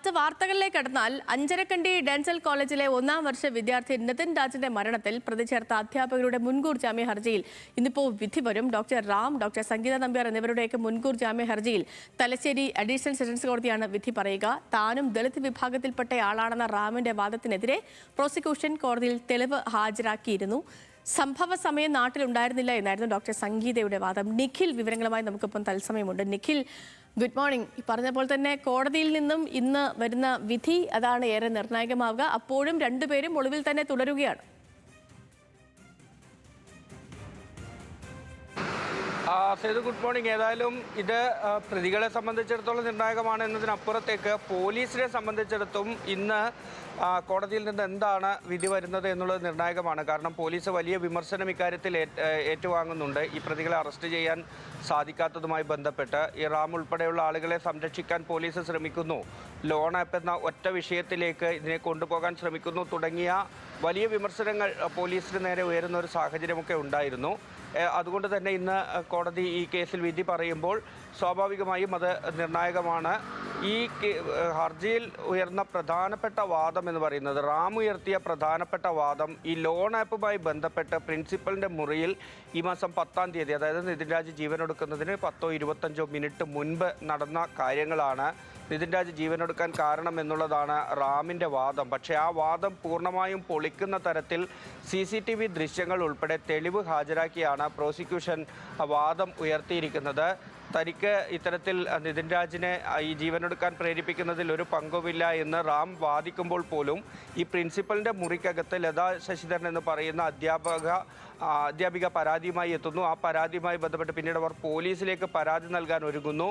മറ്റ് വാർത്തകളിലേക്ക് കടന്നാൽ അഞ്ചരക്കണ്ടി ഡെന്റൽ കോളേജിലെ 1ാം വർഷ വിദ്യാർത്ഥി നിതിൻ രാജിന്റെ മരണത്തിൽ പ്രതി ചേർത്ത അധ്യാപകരുടെ മുൻകൂർ ജാമ്യ ഹർജിയിൽ ഇന്നിപ്പോൾ വിധി വരും. ഡോക്ടർ റാം, ഡോക്ടർ സംഗീത നമ്പ്യാർ എന്നിവരുടെയൊക്കെ മുൻകൂർ ജാമ്യ ഹർജിയിൽ തലശ്ശേരി അഡീഷണൽ സെഷൻസ് കോടതിയാണ് വിധി പറയുക. താനും ദളിത് വിഭാഗത്തിൽപ്പെട്ടയാളാണെന്ന റാമിന്റെ വാദത്തിനെതിരെ പ്രോസിക്യൂഷൻ കോടതിയിൽ തെളിവ് ഹാജരാക്കിയിരുന്നു. സംഭവ സമയം നാട്ടിലുണ്ടായിരുന്നില്ല എന്നായിരുന്നു ഡോക്ടർ സംഗീതയുടെ വാദം. നിഖിൽ വിവരങ്ങളുമായി നമുക്കിപ്പം തത്സമയമുണ്ട്. Nikhil, good morning. പറഞ്ഞ പോലെ തന്നെ കോടതിയിൽ നിന്നും ഇന്ന് വരുന്ന വിധി അതാണ് ഏറെ നിർണായകമാവുക. അപ്പോഴും രണ്ടുപേരും ഒളിവിൽ തന്നെ തുടരുകയാണ്. Sethu, good morning. ഏതായാലും ഇത് പ്രതികളെ സംബന്ധിച്ചിടത്തോളം നിർണായകമാണ് എന്നതിനപ്പുറത്തേക്ക് പോലീസിനെ സംബന്ധിച്ചിടത്തും ഇന്ന് കോടതിയിൽ നിന്ന് എന്താണ് വിധി വരുന്നത് എന്നുള്ളത് നിർണായകമാണ്. കാരണം പോലീസ് വലിയ വിമർശനം ഇക്കാര്യത്തിൽ ഏറ്റുവാങ്ങുന്നുണ്ട്. ഈ പ്രതികളെ അറസ്റ്റ് ചെയ്യാൻ സാധിക്കാത്തതുമായി ബന്ധപ്പെട്ട് ഈ റാം ഉൾപ്പെടെയുള്ള ആളുകളെ സംരക്ഷിക്കാൻ പോലീസ് ശ്രമിക്കുന്നു, ലോൺ ആപ്പ് എന്ന ഒറ്റ വിഷയത്തിലേക്ക് ഇതിനെ കൊണ്ടുപോകാൻ ശ്രമിക്കുന്നു തുടങ്ങിയ വലിയ വിമർശനങ്ങൾ പോലീസിന് നേരെ ഉയരുന്ന ഒരു സാഹചര്യമൊക്കെ ഉണ്ടായിരുന്നു. അതുകൊണ്ട് തന്നെ ഇന്ന് കോടതി ഈ കേസിൽ വിധി പറയുമ്പോൾ സ്വാഭാവികമായും അത് നിർണായകമാണ്. ഈ ഹർജിയിൽ ഉയർന്ന പ്രധാനപ്പെട്ട വാദം എന്ന് പറയുന്നത്, റാം ഉയർത്തിയ പ്രധാനപ്പെട്ട വാദം ഈ ലോൺ ആപ്പുമായി ബന്ധപ്പെട്ട് പ്രിൻസിപ്പലിൻ്റെ മുറിയിൽ ഈ മാസം 10-ാം തീയതി, അതായത് നിതിൻ രാജ് ജീവനൊടുക്കുന്നതിന് 10-25 മിനിറ്റ് മുൻപ് നടന്ന കാര്യങ്ങളാണ് നിതിൻ രാജ് ജീവനൊടുക്കാൻ കാരണം എന്നുള്ളതാണ് റാമിൻ്റെ വാദം. പക്ഷേ ആ വാദം പൂർണ്ണമായും പൊളിക്കുന്ന തരത്തിൽ CCTV ദൃശ്യങ്ങൾ ഉൾപ്പെടെ തെളിവ് ഹാജരാക്കിയാണ് പ്രോസിക്യൂഷൻ വാദം ഉയർത്തിയിരിക്കുന്നത്. തനിക്ക് ഇത്തരത്തിൽ നിതിൻ രാജിനെ ഈ ജീവനെടുക്കാൻ പ്രേരിപ്പിക്കുന്നതിൽ ഒരു പങ്കുമില്ല എന്ന് റാം വാദിക്കുമ്പോൾ പോലും ഈ പ്രിൻസിപ്പലിൻ്റെ മുറിക്കകത്ത് ലതാ ശശിധരൻ എന്ന് പറയുന്ന അധ്യാപിക പരാതിയുമായി എത്തുന്നു. ആ പരാതിയുമായി ബന്ധപ്പെട്ട് പിന്നീട് അവർ പോലീസിലേക്ക് പരാതി നൽകാൻ ഒരുങ്ങുന്നു.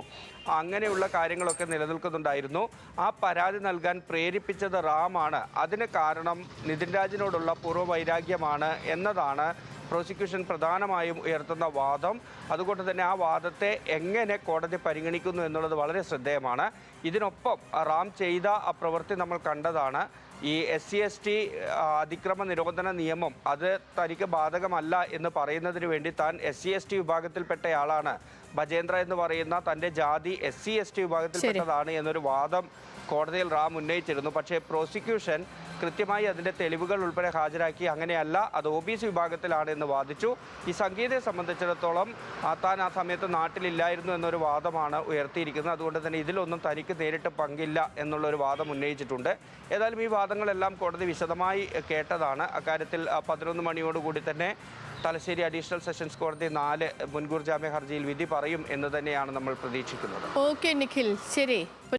അങ്ങനെയുള്ള കാര്യങ്ങളൊക്കെ നിലനിൽക്കുന്നുണ്ടായിരുന്നു. ആ പരാതി നൽകാൻ പ്രേരിപ്പിച്ചത് റാമാണ്. അതിന് കാരണം നിതിൻ രാജിനോടുള്ള പൂർവ്വവൈരാഗ്യമാണ് എന്നതാണ് പ്രോസിക്യൂഷൻ പ്രധാനമായും ഉയർത്തുന്ന വാദം. അതുകൊണ്ട് തന്നെ ആ വാദത്തെ എങ്ങനെ കോടതി പരിഗണിക്കുന്നു എന്നുള്ളത് വളരെ ശ്രദ്ധേയമാണ്. ഇതിനൊപ്പം റാം ചെയ്ത ആ പ്രവൃത്തി നമ്മൾ കണ്ടതാണ്. ഈ SC/ST അതിക്രമ നിരോധന നിയമം അത് തനിക്ക് ബാധകമല്ല എന്ന് പറയുന്നതിന് വേണ്ടി താൻ SC/ST വിഭാഗത്തിൽപ്പെട്ടയാളാണ്, ഭജേന്ദ്ര എന്ന് പറയുന്ന തൻ്റെ ജാതി SC/ST വിഭാഗത്തിൽപ്പെട്ടതാണ് എന്നൊരു വാദം കോടതിയിൽ റാം ഉന്നയിച്ചിരുന്നു. പക്ഷേ പ്രോസിക്യൂഷൻ കൃത്യമായി അതിൻ്റെ തെളിവുകൾ ഉൾപ്പെടെ ഹാജരാക്കി അങ്ങനെയല്ല, അത് OBC വിഭാഗത്തിലാണ് എന്ന് വാദിച്ചു. ഈ സംഗീതയെ സംബന്ധിച്ചിടത്തോളം താൻ ആ സമയത്ത് നാട്ടിലില്ലായിരുന്നു എന്നൊരു വാദമാണ് ഉയർത്തിയിരിക്കുന്നത്. അതുകൊണ്ട് തന്നെ ഇതിലൊന്നും തനിക്ക് നേരിട്ട് പങ്കില്ല എന്നുള്ളൊരു വാദം ഉന്നയിച്ചിട്ടുണ്ട്. ഏതായാലും ഈ വാദങ്ങളെല്ലാം കോടതി വിശദമായി കേട്ടതാണ്. അക്കാര്യത്തിൽ 11 മണിയോടുകൂടി തന്നെ തലശ്ശേരി അഡീഷണൽ സെഷൻസ് കോടതി 4 മുൻകൂർ ജാമ്യ ഹർജിയിൽ വിധി പറയും എന്ന് തന്നെയാണ് നമ്മൾ പ്രതീക്ഷിക്കുന്നത്. ഓക്കെ നിഖിൽ, ശരി.